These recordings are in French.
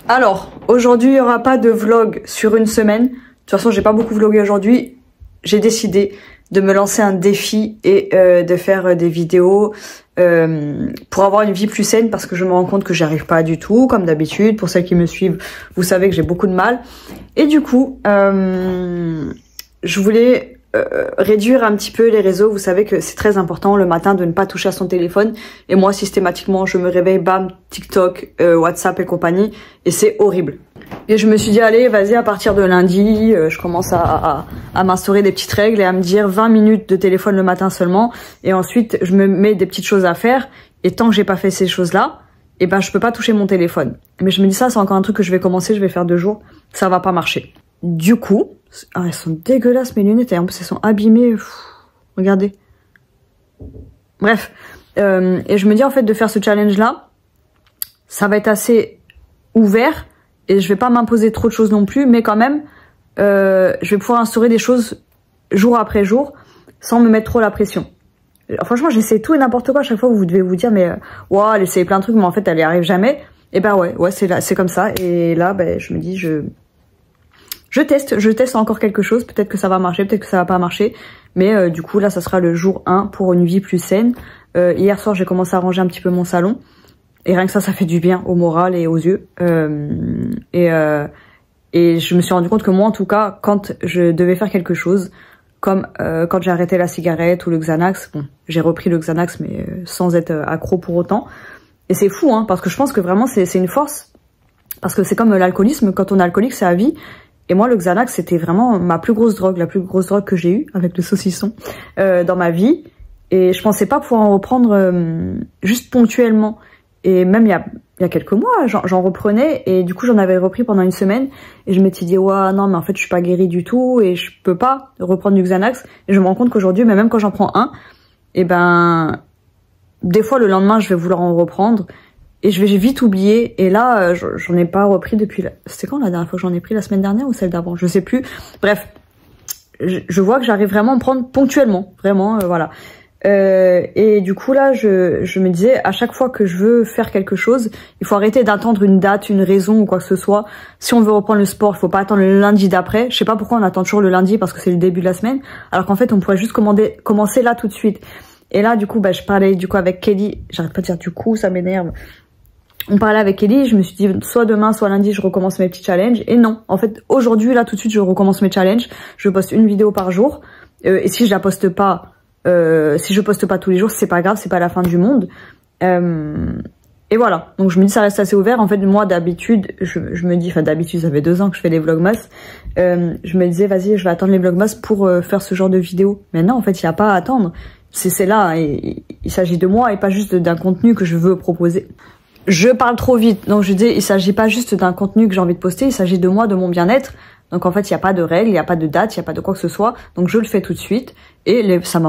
Alors, aujourd'hui, il n'y aura pas de vlog sur une semaine. De toute façon, j'ai pas beaucoup vlogué aujourd'hui. J'ai décidé de me lancer un défi et de faire des vidéos pour avoir une vie plus saine parce que je me rends compte que j'y arrive pas du tout, comme d'habitude. Pour celles qui me suivent, vous savez que j'ai beaucoup de mal. Et du coup, je voulais réduire un petit peu les réseaux. Vous savez que c'est très important le matin de ne pas toucher à son téléphone. Et moi, systématiquement, je me réveille, bam, TikTok, WhatsApp et compagnie. Et c'est horrible. Et je me suis dit, allez, vas-y, à partir de lundi, je commence à m'instaurer des petites règles et à me dire 20 minutes de téléphone le matin seulement. Et ensuite, je me mets des petites choses à faire. Et tant que j'ai pas fait ces choses-là, eh ben, je peux pas toucher mon téléphone. Mais je me dis ça, c'est encore un truc que je vais commencer, je vais faire 2 jours. Ça va pas marcher. Du coup, elles sont dégueulasses mes lunettes et en plus elles sont abîmées. Pff, regardez. Bref. Et je me dis en fait de faire ce challenge là, ça va être assez ouvert et je vais pas m'imposer trop de choses non plus, mais quand même, je vais pouvoir instaurer des choses jour après jour sans me mettre trop la pression. Alors, franchement, j'essaie tout et n'importe quoi. À chaque fois, vous devez vous dire, mais wow, elle essaie plein de trucs, mais en fait, elle y arrive jamais. Et ben ouais, c'est comme ça. Et là, ben, je me dis, je teste encore quelque chose, peut-être que ça va marcher, peut-être que ça va pas marcher, mais du coup là ça sera le jour 1 pour une vie plus saine. Hier soir j'ai commencé à ranger un petit peu mon salon, et rien que ça fait du bien au moral et aux yeux. Et je me suis rendu compte que moi en tout cas, quand je devais faire quelque chose, comme quand j'ai arrêté la cigarette ou le Xanax, bon j'ai repris le Xanax mais sans être accro pour autant, et c'est fou hein, parce que je pense que vraiment c'est une force, parce que c'est comme l'alcoolisme, quand on est alcoolique c'est à vie. Et moi, le Xanax, c'était vraiment ma plus grosse drogue, la plus grosse drogue que j'ai eue, avec le saucisson, dans ma vie. Et je pensais pas pouvoir en reprendre juste ponctuellement. Et même il y a quelques mois, j'en reprenais. Et du coup, j'en avais repris pendant une semaine. Et je m'étais dit, ouais, non, mais en fait, je suis pas guérie du tout. Et je peux pas reprendre du Xanax. Et je me rends compte qu'aujourd'hui, même quand j'en prends un, et ben, des fois, le lendemain, je vais vouloir en reprendre. Et je vais vite oublier. Et là, j'en ai pas repris depuis... C'était quand la dernière fois que j'en ai pris? La semaine dernière ou celle d'avant? Je sais plus. Bref, je vois que j'arrive vraiment à me prendre ponctuellement. Vraiment, voilà. Et du coup, là, je me disais, à chaque fois que je veux faire quelque chose, il faut arrêter d'attendre une date, une raison ou quoi que ce soit. Si on veut reprendre le sport, il faut pas attendre le lundi d'après. Je sais pas pourquoi on attend toujours le lundi parce que c'est le début de la semaine. Alors qu'en fait, on pourrait juste commencer là tout de suite. Et là, du coup, bah, je parlais du coup avec Kelly. J'arrête pas de dire du coup, ça m'énerve. On parlait avec Ellie, je me suis dit soit demain, soit lundi, je recommence mes petits challenges. Et non, en fait, aujourd'hui, là, tout de suite, je recommence mes challenges. Je poste une vidéo par jour. Et si je la poste pas, si je poste pas tous les jours, c'est pas grave, c'est pas la fin du monde. Et voilà. Donc je me dis, ça reste assez ouvert. En fait, moi, d'habitude, je me dis, enfin d'habitude, ça fait 2 ans que je fais les vlogmas. Je me disais, vas-y, je vais attendre les vlogmas pour faire ce genre de vidéo. Mais non, en fait, il n'y a pas à attendre. C'est là, hein, et il s'agit de moi et pas juste d'un contenu que je veux proposer. Je parle trop vite, donc je dis, il s'agit pas juste d'un contenu que j'ai envie de poster, il s'agit de moi, de mon bien-être. Donc en fait, il n'y a pas de règles, il n'y a pas de date, il n'y a pas de quoi que ce soit. Donc je le fais tout de suite et ça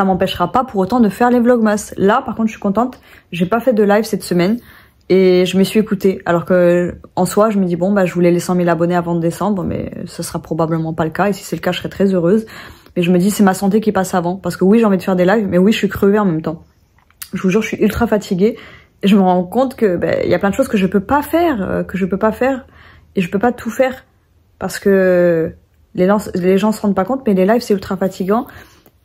m'empêchera pas pour autant de faire les vlogmas. Là, par contre, je suis contente. J'ai pas fait de live cette semaine et je me suis écoutée. Alors que en soi, je me dis bon, bah je voulais les 100 000 abonnés avant décembre, mais ce sera probablement pas le cas. Et si c'est le cas, je serai très heureuse. Mais je me dis c'est ma santé qui passe avant, parce que oui, j'ai envie de faire des lives, mais oui, je suis crevée en même temps. Je vous jure, je suis ultra fatiguée et je me rends compte que y a plein de choses que je peux pas faire, et je peux pas tout faire parce que les gens se rendent pas compte, mais les lives c'est ultra fatigant.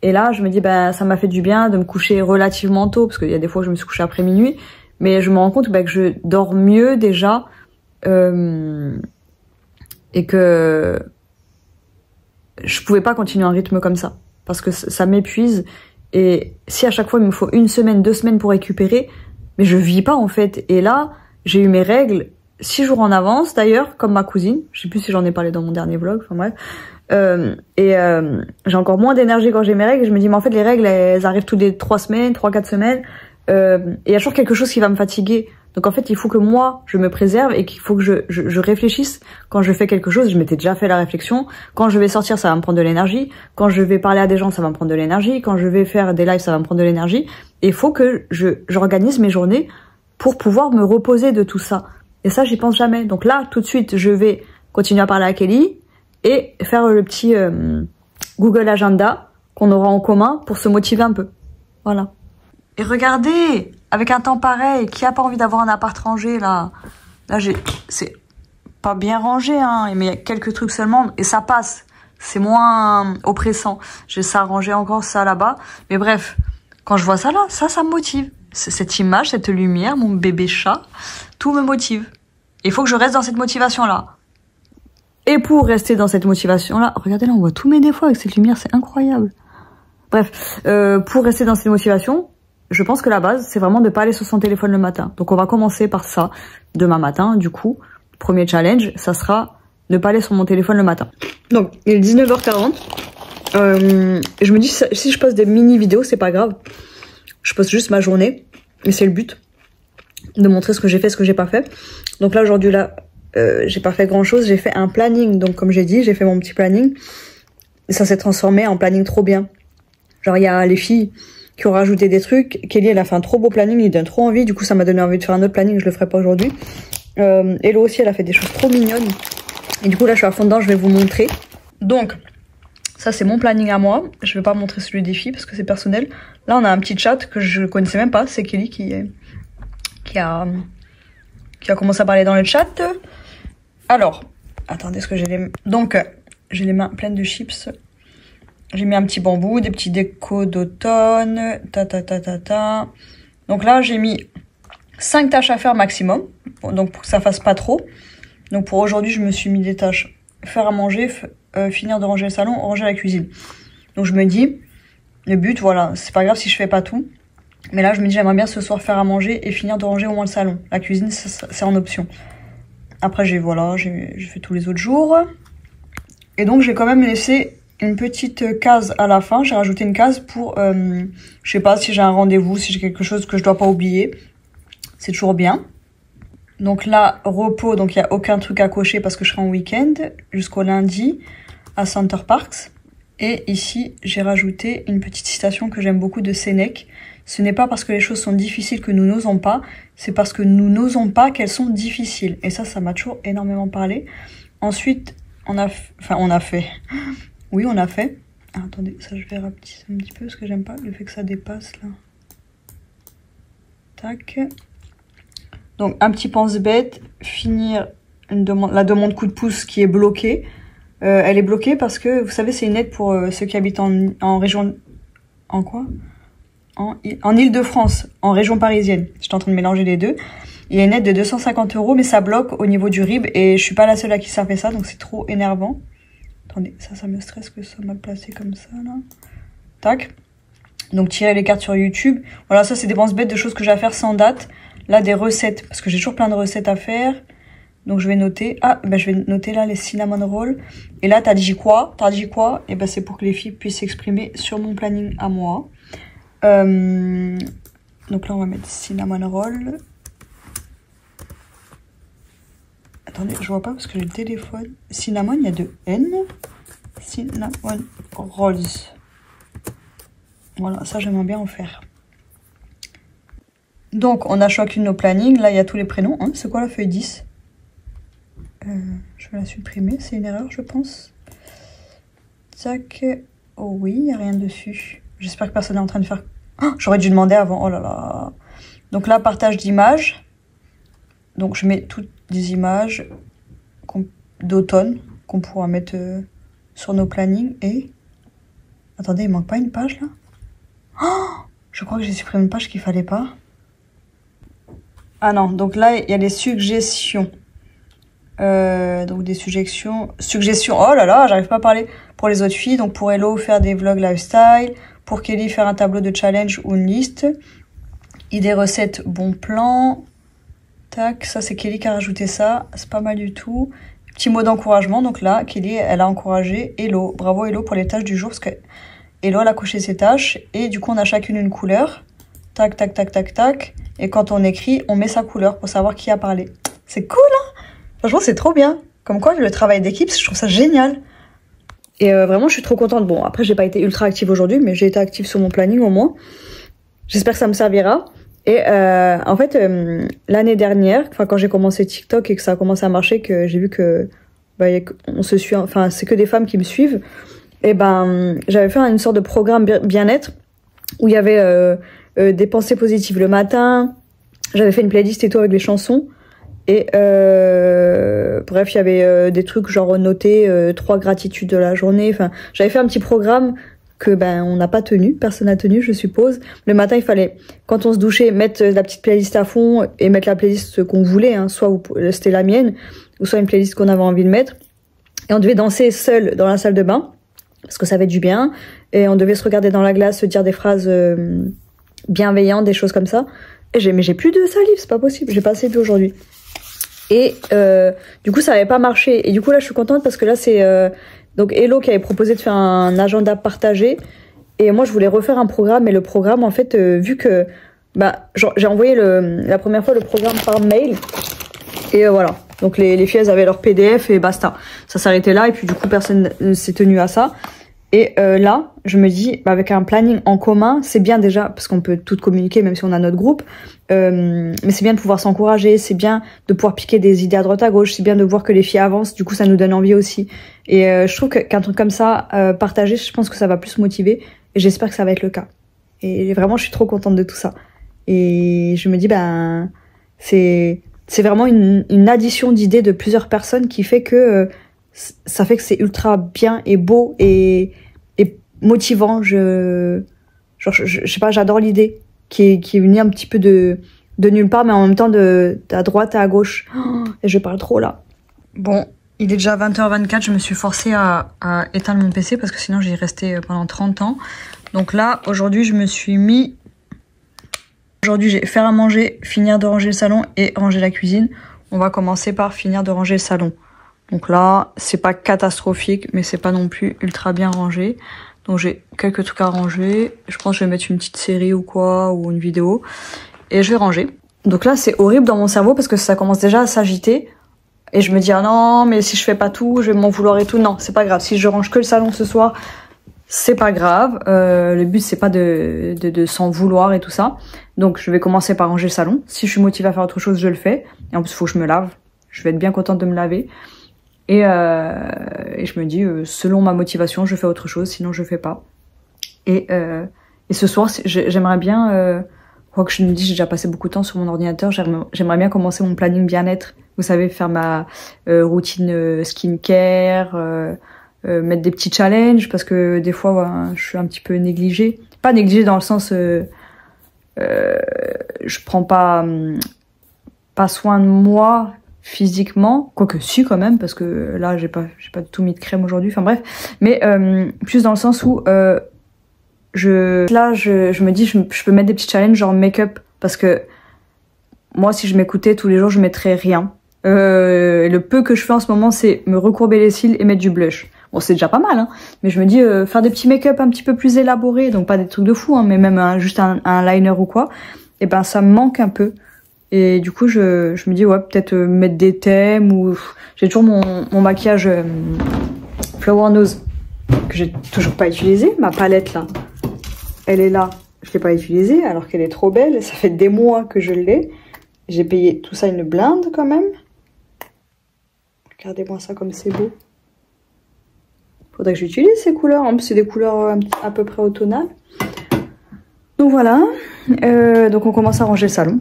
Et là, je me dis ça m'a fait du bien de me coucher relativement tôt, parce qu'il y a des fois où je me suis couchée après minuit, mais je me rends compte que je dors mieux déjà, et que je pouvais pas continuer un rythme comme ça parce que ça m'épuise. Et si à chaque fois il me faut 1 semaine, 2 semaines pour récupérer, mais je vis pas en fait. Et là, j'ai eu mes règles 6 jours en avance d'ailleurs, comme ma cousine. Je sais plus si j'en ai parlé dans mon dernier vlog, enfin bref. J'ai encore moins d'énergie quand j'ai mes règles. Et je me dis, mais en fait les règles, elles arrivent toutes les 3 semaines, 3-4 semaines. Et il y a toujours quelque chose qui va me fatiguer. Donc en fait, il faut que moi, je me préserve et qu'il faut que je réfléchisse quand je fais quelque chose. Je m'étais déjà fait la réflexion. Quand je vais sortir, ça va me prendre de l'énergie. Quand je vais parler à des gens, ça va me prendre de l'énergie. Quand je vais faire des lives, ça va me prendre de l'énergie. Et il faut que j'organise mes journées pour pouvoir me reposer de tout ça. Et ça, j'y pense jamais. Donc là, tout de suite, je vais continuer à parler à Kelly et faire le petit Google Agenda qu'on aura en commun pour se motiver un peu. Voilà. Et regardez, avec un temps pareil, qui a pas envie d'avoir un appart rangé là? Là, c'est pas bien rangé, hein, mais il y a quelques trucs seulement, et ça passe. C'est moins oppressant. J'ai ça rangé encore, ça là-bas. Mais bref, quand je vois ça là, ça me motive. Cette image, cette lumière, mon bébé chat, tout me motive. Il faut que je reste dans cette motivation-là. Et pour rester dans cette motivation-là, regardez là, on voit tous mes défauts avec cette lumière, c'est incroyable. Bref, pour rester dans cette motivation, je pense que la base, c'est vraiment de pas aller sur son téléphone le matin. Donc on va commencer par ça demain matin. Du coup, premier challenge, ça sera ne pas aller sur mon téléphone le matin. Donc, il est 19h40. Je me dis, si je poste des mini-vidéos, c'est pas grave. Je poste juste ma journée. Et c'est le but. De montrer ce que j'ai fait, ce que j'ai pas fait. Donc là, aujourd'hui, là, j'ai pas fait grand-chose. J'ai fait un planning. Donc, comme j'ai dit, j'ai fait mon petit planning. Et ça s'est transformé en planning trop bien. Genre, il y a les filles qui ont rajouté des trucs. Kelly, elle a fait un trop beau planning. Il donne trop envie. Du coup, ça m'a donné envie de faire un autre planning. Je le ferai pas aujourd'hui. Hello aussi, elle a fait des choses trop mignonnes. Et du coup, là, je suis à fond dedans, je vais vous montrer. Donc, ça, c'est mon planning à moi. Je vais pas montrer celui des filles parce que c'est personnel. Là, on a un petit chat que je connaissais même pas. C'est Kelly qui a commencé à parler dans le chat. Alors, attendez, est-ce que j'ai les... Donc, j'ai les mains pleines de chips. J'ai mis un petit bambou, des petits décos d'automne. Donc là, j'ai mis 5 tâches à faire maximum. Donc, pour que ça fasse pas trop. Donc pour aujourd'hui, je me suis mis des tâches. Faire à manger, finir de ranger le salon, ranger la cuisine. Donc je me dis, le but, voilà, c'est pas grave si je fais pas tout. Mais là, je me dis, j'aimerais bien ce soir faire à manger et finir de ranger au moins le salon. La cuisine, c'est en option. Après, j'ai fait tous les autres jours. Et donc, j'ai quand même laissé une petite case à la fin. J'ai rajouté une case pour, je sais pas, si j'ai un rendez-vous, si j'ai quelque chose que je dois pas oublier. C'est toujours bien. Donc là, repos, donc il n'y a aucun truc à cocher parce que je serai en week-end jusqu'au lundi à Center Parcs. Et ici, j'ai rajouté une petite citation que j'aime beaucoup de Sénèque. Ce n'est pas parce que les choses sont difficiles que nous n'osons pas, c'est parce que nous n'osons pas qu'elles sont difficiles. Et ça m'a toujours énormément parlé. Ensuite, on a fait. Oui, on a fait. Ah, attendez, ça je vais rapetisser un petit peu parce que j'aime pas le fait que ça dépasse là. Tac. Donc, un petit pense-bête, finir la demande coup de pouce qui est bloquée. Elle est bloquée parce que, vous savez, c'est une aide pour ceux qui habitent en région... En quoi? En Île-de-France, en région parisienne. J'étais en train de mélanger les deux. Il y a une aide de 250 €, mais ça bloque au niveau du RIB. Et je suis pas la seule à qui ça fait ça, donc c'est trop énervant. Attendez, ça me stresse que ça m'a placé comme ça, là. Tac. Donc, tirer les cartes sur YouTube. Voilà, ça, c'est des pense-bêtes de choses que j'ai à faire sans date. Là, des recettes, parce que j'ai toujours plein de recettes à faire. Donc, je vais noter. Ah, ben, je vais noter là les cinnamon rolls. Et là, t'as dit quoi? Et ben, c'est pour que les filles puissent s'exprimer sur mon planning à moi. Donc là, on va mettre cinnamon roll. Attendez, je vois pas parce que j'ai le téléphone. Cinnamon, il y a 2 N. Cinnamon rolls. Voilà, ça, j'aimerais bien en faire. Donc, on a chacune nos plannings. Là, il y a tous les prénoms. Hein. C'est quoi la feuille 10? Je vais la supprimer. C'est une erreur, je pense. Tac. Oh oui, il n'y a rien dessus. J'espère que personne n'est en train de faire... Oh, j'aurais dû demander avant. Oh là là. Donc là, partage d'images. Donc, je mets toutes des images d'automne qu'on pourra mettre sur nos plannings. Et... Attendez, il manque pas une page, là? Oh, je crois que j'ai supprimé une page qu'il fallait pas. Ah non, donc là, il y a les suggestions. Donc des suggestions. Oh là là, j'arrive pas à parler. Pour les autres filles, donc pour Hello, faire des vlogs lifestyle. Pour Kelly, faire un tableau de challenge ou une liste. Idées recettes, bon plan. Tac, ça c'est Kelly qui a rajouté ça. C'est pas mal du tout. Petit mot d'encouragement. Donc là, Kelly, elle a encouragé Hello. Bravo Hello pour les tâches du jour. Parce que Hello, elle a coché ses tâches. Et du coup, on a chacune une couleur. Tac, tac, tac, tac, tac. Et quand on écrit, on met sa couleur pour savoir qui a parlé. C'est cool, hein? Franchement, c'est trop bien. Comme quoi, le travail d'équipe, je trouve ça génial. Et vraiment, je suis trop contente. Bon, après, j'ai pas été ultra active aujourd'hui, mais j'ai été active sur mon planning au moins. J'espère que ça me servira. Et en fait, l'année dernière, quand j'ai commencé TikTok et que ça a commencé à marcher, que j'ai vu que on se suit, enfin, c'est que des femmes qui me suivent. Et j'avais fait une sorte de programme bien-être où il y avait des pensées positives le matin. J'avais fait une playlist et tout avec des chansons. Et bref, il y avait des trucs genre noter 3 gratitudes de la journée. Enfin, j'avais fait un petit programme que on n'a pas tenu, personne n'a tenu, je suppose. Le matin, il fallait, quand on se douchait, mettre la petite playlist à fond et mettre la playlist qu'on voulait, hein, soit c'était la mienne, ou soit une playlist qu'on avait envie de mettre. Et on devait danser seul dans la salle de bain, parce que ça fait du bien. Et on devait se regarder dans la glace, se dire des phrases bienveillantes, des choses comme ça. Et mais j'ai plus de salive, c'est pas possible, j'ai pas assez bu aujourd'hui. Et du coup, ça avait pas marché. Et du coup, là, je suis contente parce que là, c'est donc Hello qui avait proposé de faire un agenda partagé. Et moi, je voulais refaire un programme. Et le programme, en fait, vu que j'ai envoyé la première fois le programme par mail. Et voilà. Donc les filles, elles avaient leur PDF et basta. Ça s'arrêtait là. Et puis du coup, personne ne s'est tenu à ça. Et là, je me dis, avec un planning en commun, c'est bien déjà, parce qu'on peut tout communiquer, même si on a notre groupe, mais c'est bien de pouvoir s'encourager, c'est bien de pouvoir piquer des idées à droite à gauche, c'est bien de voir que les filles avancent, du coup ça nous donne envie aussi. Et je trouve qu'un truc comme ça, partagé, je pense que ça va plus motiver, et j'espère que ça va être le cas. Et vraiment, je suis trop contente de tout ça. Et je me dis, c'est vraiment une addition d'idées de plusieurs personnes qui fait que ça fait que c'est ultra bien et beau et motivant. Je sais pas, j'adore l'idée qui est venue un petit peu de nulle part, mais en même temps à droite et à gauche. Et je parle trop là. Bon, il est déjà 20h24, je me suis forcée à éteindre mon PC parce que sinon j'y restais pendant 30 ans. Donc là, aujourd'hui, je me suis mis... Aujourd'hui, j'ai faire à manger, finir de ranger le salon et ranger la cuisine. On va commencer par finir de ranger le salon. Donc là, c'est pas catastrophique, mais c'est pas non plus ultra bien rangé. Donc j'ai quelques trucs à ranger. Je pense que je vais mettre une petite série ou quoi, ou une vidéo. Et je vais ranger. Donc là, c'est horrible dans mon cerveau parce que ça commence déjà à s'agiter. Et je me dis, ah non, mais si je fais pas tout, je vais m'en vouloir et tout. Non, c'est pas grave. Si je range que le salon ce soir, c'est pas grave. Le but, c'est pas de s'en vouloir et tout ça. Donc je vais commencer par ranger le salon. Si je suis motivée à faire autre chose, je le fais. Et en plus, il faut que je me lave. Je vais être bien contente de me laver. Et je me dis, selon ma motivation, je fais autre chose, sinon je fais pas. Et ce soir, j'aimerais bien, quoi que je me dis, j'ai déjà passé beaucoup de temps sur mon ordinateur, j'aimerais bien commencer mon planning bien-être. Vous savez, faire ma routine skincare, mettre des petits challenges, parce que des fois, je suis un petit peu négligée. Pas négligée dans le sens, je prends pas soin de moi, phiziquement, quoique si quand même, parce que là j'ai pas du tout mis de crème aujourd'hui, enfin bref, mais plus dans le sens où je me dis je peux mettre des petits challenges genre make-up, parce que moi si je m'écoutais tous les jours je mettrais rien. Le peu que je fais en ce moment c'est me recourber les cils et mettre du blush. Bon c'est déjà pas mal, hein, mais je me dis faire des petits make-up un petit peu plus élaborés, donc pas des trucs de fou, hein, mais même juste un liner ou quoi, et ben ça me manque un peu. Et du coup, je me dis, ouais, peut-être mettre des thèmes ou... J'ai toujours mon maquillage Flower Nose que j'ai toujours pas utilisé. Ma palette, là, elle est là. Je l'ai pas utilisée alors qu'elle est trop belle. Ça fait des mois que je l'ai. J'ai payé tout ça une blinde quand même. Regardez-moi ça comme c'est beau. Faudrait que j'utilise ces couleurs. En plus, c'est des couleurs à peu près automnales. Donc voilà. Donc on commence à ranger le salon.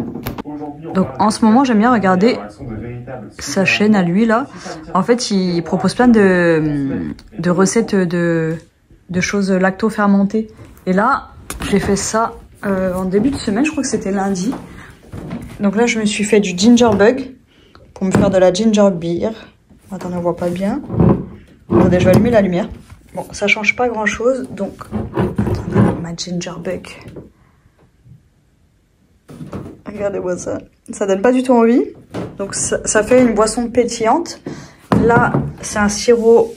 Donc en ce moment j'aime bien regarder sa chaîne à lui là. En fait il propose plein de recettes de choses lacto-fermentées. Et là j'ai fait ça en début de semaine, je crois que c'était lundi. Donc là je me suis fait du ginger bug pour me faire de la ginger beer. Attendez, on voit pas bien. Attendez, je vais allumer la lumière. Bon, ça change pas grand chose, donc attendez, ma ginger bug. Regardez-moi ça. Ça donne pas du tout envie. Donc ça fait une boisson pétillante. Là, c'est un sirop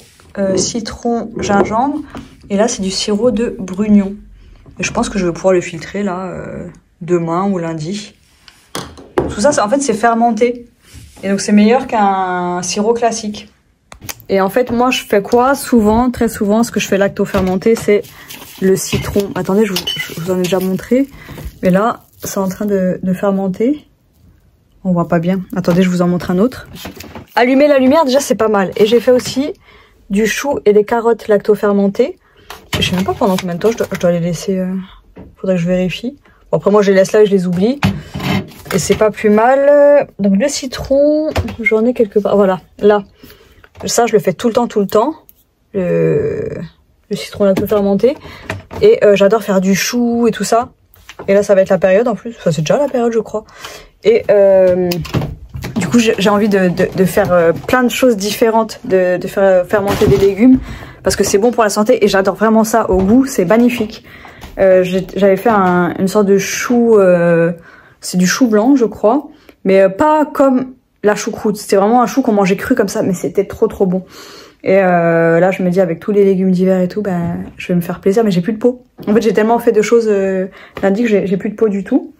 citron gingembre. Et là, c'est du sirop de brugnon. Et je pense que je vais pouvoir le filtrer là demain ou lundi. Tout ça, en fait, c'est fermenté. Et donc, c'est meilleur qu'un sirop classique. Et en fait, moi, je fais quoi? Souvent, très souvent, ce que je fais lacto-fermenté, c'est le citron. Attendez, je vous en ai déjà montré. Mais là, c'est en train de fermenter. On voit pas bien. Attendez, je vous en montre un autre. Allumer la lumière, déjà, c'est pas mal. Et j'ai fait aussi du chou et des carottes lacto-fermentées. Je sais même pas pendant combien de temps je dois les laisser. Faudrait que je vérifie. Bon, après, moi, je les laisse là et je les oublie. Et c'est pas plus mal. Donc le citron, j'en ai quelque part. Voilà, là. Ça, je le fais tout le temps. Le citron un peu fermenté. Et j'adore faire du chou et tout ça. Et là, ça va être la période en plus. Enfin, c'est déjà la période, je crois. Et du coup, j'ai envie de faire plein de choses différentes, de faire fermenter des légumes. Parce que c'est bon pour la santé et j'adore vraiment ça au goût. C'est magnifique. J'avais fait une sorte de chou... c'est du chou blanc, je crois. Mais pas comme la choucroute. C'était vraiment un chou qu'on mangeait cru comme ça. Mais c'était trop bon. Et là, je me dis, avec tous les légumes d'hiver et tout, ben, je vais me faire plaisir, mais j'ai plus de peau. En fait, j'ai tellement fait de choses lundi que j'ai plus de peau du tout.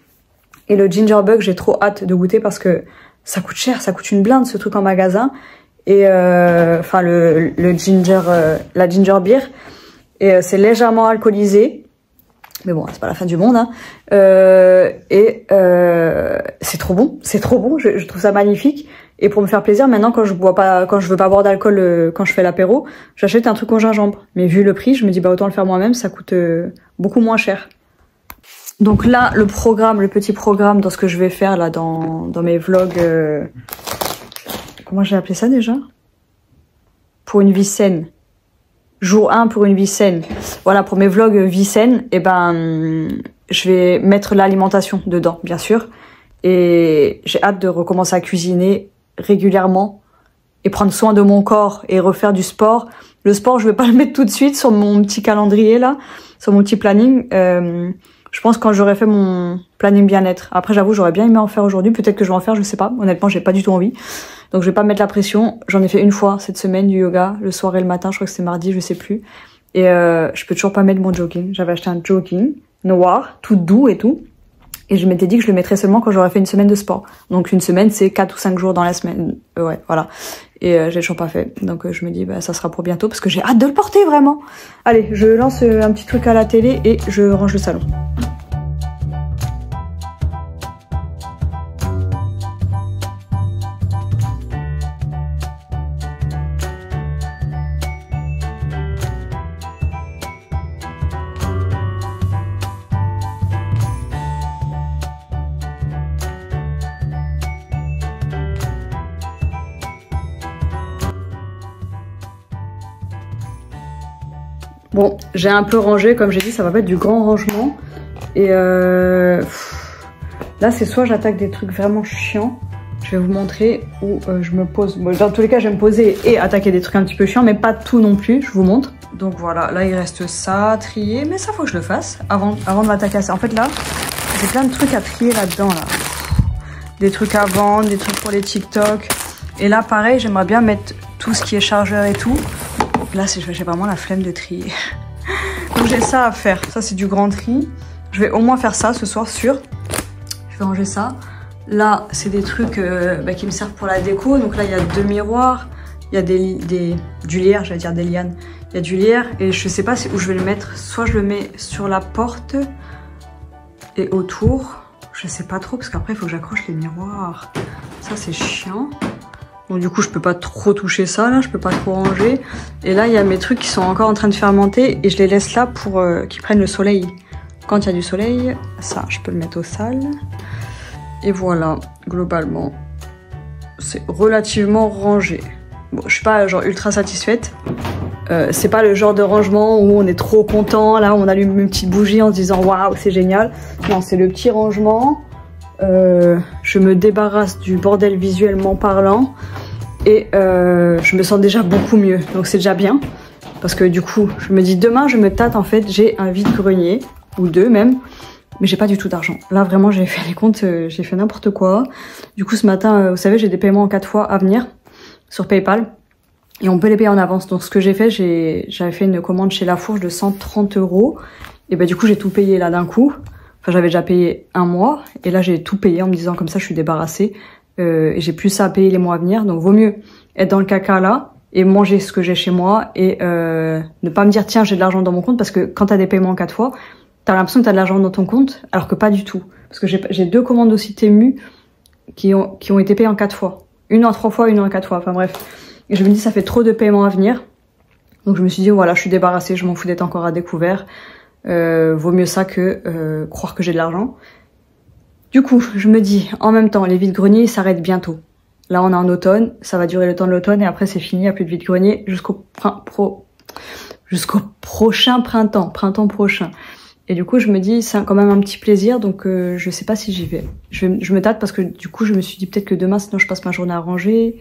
Et le ginger bug, j'ai trop hâte de goûter parce que ça coûte cher, ça coûte une blinde ce truc en magasin. Et enfin, le ginger, la ginger beer, et c'est légèrement alcoolisé. Mais bon, c'est pas la fin du monde, hein. C'est trop bon, je trouve ça magnifique. Et pour me faire plaisir, maintenant quand je veux pas boire d'alcool quand je fais l'apéro, j'achète un truc au gingembre. Mais vu le prix, je me dis bah autant le faire moi-même, ça coûte beaucoup moins cher. Donc là, le petit programme dans ce que je vais faire là dans mes vlogs, comment j'ai appelé ça déjà? Pour une vie saine. Jour 1 pour une vie saine. Voilà, pour mes vlogs vie saine, et ben je vais mettre l'alimentation dedans, bien sûr. Et j'ai hâte de recommencer à cuisiner régulièrement et prendre soin de mon corps et refaire du sport. Le sport, je vais pas le mettre tout de suite sur mon petit calendrier là, sur mon petit planning. Je pense quand j'aurai fait mon planning bien-être. Après, j'avoue, j'aurais bien aimé en faire aujourd'hui. Peut-être que je vais en faire, je sais pas. Honnêtement, j'ai pas du tout envie. Donc, je vais pas me mettre la pression. J'en ai fait une fois cette semaine du yoga, le soir et le matin. Je crois que c'était mardi, je sais plus. Et je peux toujours pas mettre mon jogging. J'avais acheté un jogging noir, tout doux et tout. Et je m'étais dit que je le mettrais seulement quand j'aurais fait une semaine de sport. Donc une semaine, c'est 4 ou 5 jours dans la semaine. Ouais, voilà. Et j'ai toujours pas fait. Donc je me dis, bah ça sera pour bientôt parce que j'ai hâte de le porter vraiment. Allez, je lance un petit truc à la télé et je range le salon. Bon, j'ai un peu rangé, comme j'ai dit, ça va pas être du grand rangement. Et là, c'est soit j'attaque des trucs vraiment chiants, je vais vous montrer, ou je me pose. Bon, dans tous les cas, je vais me poser et attaquer des trucs un petit peu chiants, mais pas tout non plus, je vous montre. Donc voilà, là, il reste ça à trier, mais ça, faut que je le fasse avant de m'attaquer à ça. En fait, là, j'ai plein de trucs à trier là-dedans, là. Des trucs à vendre, des trucs pour les TikTok. Et là, pareil, j'aimerais bien mettre tout ce qui est chargeur et tout. Là, j'ai vraiment la flemme de trier. Donc j'ai ça à faire. Ça, c'est du grand tri. Je vais au moins faire ça ce soir, sûr. Je vais ranger ça. Là, c'est des trucs qui me servent pour la déco. Donc là, il y a 2 miroirs. Il y a du lierre, j'allais dire des lianes. Il y a du lierre et je sais pas où je vais le mettre. Soit je le mets sur la porte et autour. Je sais pas trop parce qu'après, il faut que j'accroche les miroirs. Ça, c'est chiant. Donc du coup, je peux pas trop toucher ça, là, je peux pas trop ranger. Et là, il y a mes trucs qui sont encore en train de fermenter et je les laisse là pour qu'ils prennent le soleil. Quand il y a du soleil, ça, je peux le mettre au sale. Et voilà, globalement, c'est relativement rangé. Bon, je suis pas genre ultra satisfaite. C'est pas le genre de rangement où on est trop content, là, on allume une petite bougie en se disant waouh, c'est génial. Non, c'est le petit rangement. Je me débarrasse du bordel visuellement parlant et je me sens déjà beaucoup mieux, donc c'est déjà bien parce que du coup je me dis demain je me tâte, en fait j'ai un vide-grenier ou 2 même, mais j'ai pas du tout d'argent. Là vraiment j'ai fait les comptes, j'ai fait n'importe quoi. Du coup ce matin vous savez j'ai des paiements en 4 fois à venir sur PayPal et on peut les payer en avance. Donc ce que j'ai fait, j'avais fait une commande chez La Fourche de 130 € et bah du coup j'ai tout payé là d'un coup. Enfin, j'avais déjà payé 1 mois et là j'ai tout payé en me disant comme ça je suis débarrassée et j'ai plus ça à payer les mois à venir. Donc vaut mieux être dans le caca là et manger ce que j'ai chez moi et ne pas me dire tiens j'ai de l'argent dans mon compte, parce que quand t'as des paiements en 4 fois, t'as l'impression que t'as de l'argent dans ton compte alors que pas du tout. Parce que j'ai 2 commandes aussi Temu qui ont été payées en 4 fois. Une en 3 fois, une en 4 fois, enfin bref. Et je me dis ça fait trop de paiements à venir. Donc je me suis dit voilà, je suis débarrassée, je m'en fous d'être encore à découvert. Vaut mieux ça que croire que j'ai de l'argent. Du coup, je me dis, en même temps, les vide-greniers s'arrêtent bientôt. Là, on est en automne, ça va durer le temps de l'automne et après c'est fini, il n'y a plus de vide-grenier jusqu'au prochain printemps prochain. Et du coup, je me dis, c'est quand même un petit plaisir, donc je sais pas si j'y vais. Je me tâte parce que du coup, je me suis dit peut-être que demain, sinon je passe ma journée à ranger.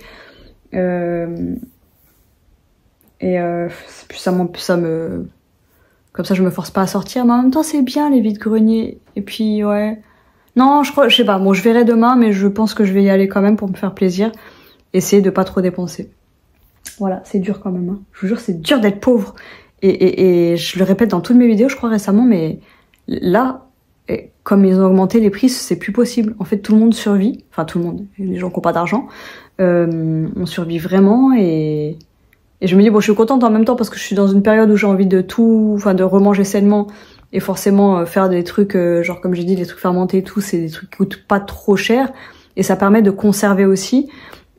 Puis ça me... Comme ça, je me force pas à sortir, mais en même temps, c'est bien les vide-greniers. Et puis, ouais... Non, je sais pas. Bon, je verrai demain, mais je pense que je vais y aller quand même pour me faire plaisir. Essayer de pas trop dépenser. Voilà, c'est dur quand même. Hein. Je vous jure, c'est dur d'être pauvre. Et je le répète dans toutes mes vidéos, je crois récemment, mais là, comme ils ont augmenté les prix, c'est plus possible. En fait, tout le monde survit. Enfin, tout le monde. Les gens qui n'ont pas d'argent. On survit vraiment et je me dis, bon, je suis contente en même temps parce que je suis dans une période où j'ai envie de tout, enfin, de remanger sainement. Et forcément, faire des trucs, genre comme j'ai dit, les trucs fermentés et tout, c'est des trucs qui coûtent pas trop cher. Et ça permet de conserver aussi.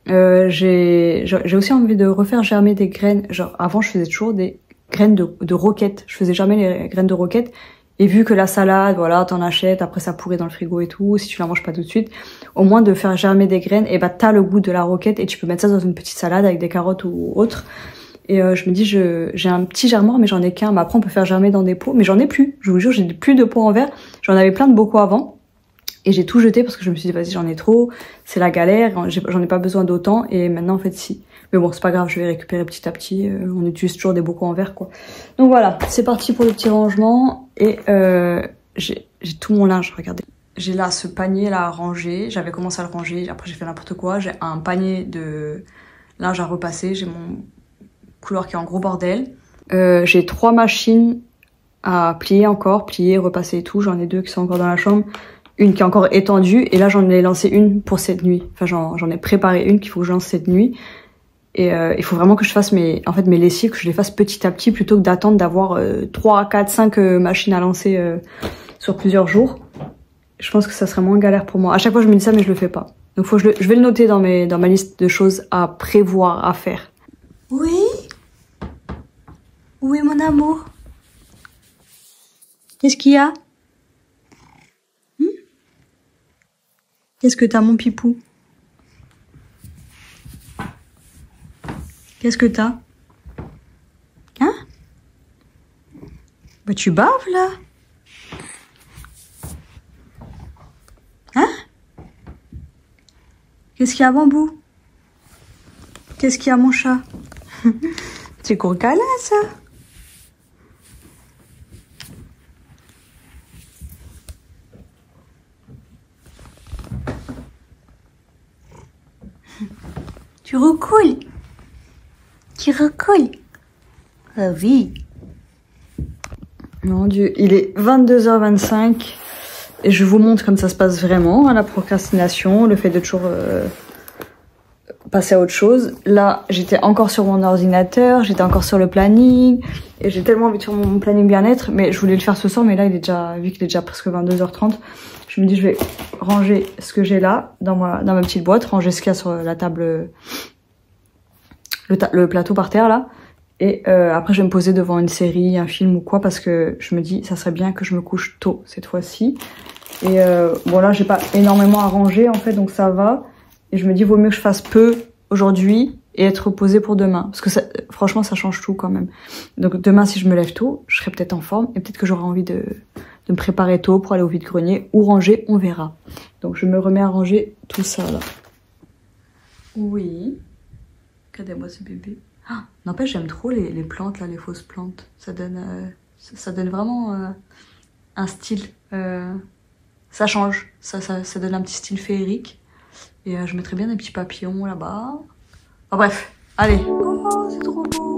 J'ai aussi envie de refaire germer des graines. Genre, avant, je faisais toujours des graines de roquettes. Je faisais jamais les graines de roquettes. Et vu que la salade, voilà, t'en achètes, après ça pourrit dans le frigo et tout, si tu la manges pas tout de suite, au moins de faire germer des graines, et bah t'as le goût de la roquette et tu peux mettre ça dans une petite salade avec des carottes ou autre. Et je me dis, j'ai un petit germoir, mais j'en ai qu'un. Mais après, on peut faire germer dans des pots, mais j'en ai plus. Je vous jure, j'ai plus de pots en verre. J'en avais plein de bocaux avant. Et j'ai tout jeté parce que je me suis dit, vas-y, j'en ai trop. C'est la galère. J'en ai pas besoin d'autant. Et maintenant, en fait, si. Mais bon, c'est pas grave, je vais récupérer petit à petit. On utilise toujours des bocaux en verre, quoi. Donc voilà, c'est parti pour le petit rangement. Et j'ai tout mon linge, regardez. J'ai là ce panier là à ranger. J'avais commencé à le ranger. Après, j'ai fait n'importe quoi. J'ai un panier de linge à repasser. J'ai mon couloir qui est en gros bordel. J'ai 3 machines à plier encore, plier, repasser et tout. J'en ai 2 qui sont encore dans la chambre. Une qui est encore étendue. Et là, j'en ai lancé une pour cette nuit. Enfin, j'en ai préparé une qu'il faut que je lance cette nuit. Et il faut vraiment que je fasse mes lessives, que je les fasse petit à petit plutôt que d'attendre d'avoir 3, 4, 5 machines à lancer sur plusieurs jours. Je pense que ça serait moins galère pour moi. À chaque fois, je me dis ça, mais je le fais pas. Donc, je vais le noter dans ma liste de choses à prévoir, à faire. Oui? Oui, mon amour. Qu'est-ce qu'il y a? Qu'est-ce que t'as, mon pipou? Qu'est-ce que t'as? Hein? Bah, tu baves, là? Hein? Qu'est-ce qu'il y a, Bambou? Qu'est-ce qu'il y a, mon chat? C'est gros câlin, ça? Tu recoules? Tu recoules? Ah oui. Mon Dieu, il est 22h25 et je vous montre comme ça se passe vraiment, hein, la procrastination, le fait de toujours passer à autre chose. Là, j'étais encore sur mon ordinateur, j'étais encore sur le planning et j'ai tellement envie de faire mon planning bien-être, mais je voulais le faire ce soir, mais là, vu qu'il est déjà presque 22h30, je me dis je vais ranger ce que j'ai là dans ma petite boîte, ranger ce qu'il y a sur la table, le plateau par terre là. Et après, je vais me poser devant une série, un film ou quoi, parce que je me dis, ça serait bien que je me couche tôt cette fois-ci. Et bon, là, j'ai pas énormément à ranger, en fait, donc ça va. Et je me dis, vaut mieux que je fasse peu aujourd'hui et être reposée pour demain. Parce que ça, franchement, ça change tout quand même. Donc demain, si je me lève tôt, je serai peut-être en forme et peut-être que j'aurai envie de me préparer tôt pour aller au vide-grenier ou ranger, on verra. Donc je me remets à ranger tout ça, là. Oui. Regardez-moi ce bébé. Ah, n'empêche, j'aime trop les plantes, là, les fausses plantes. Ça donne vraiment un style. Ça change. Ça donne un petit style féerique. Et je mettrais bien des petits papillons là-bas. Enfin bref, allez. Oh, c'est trop beau.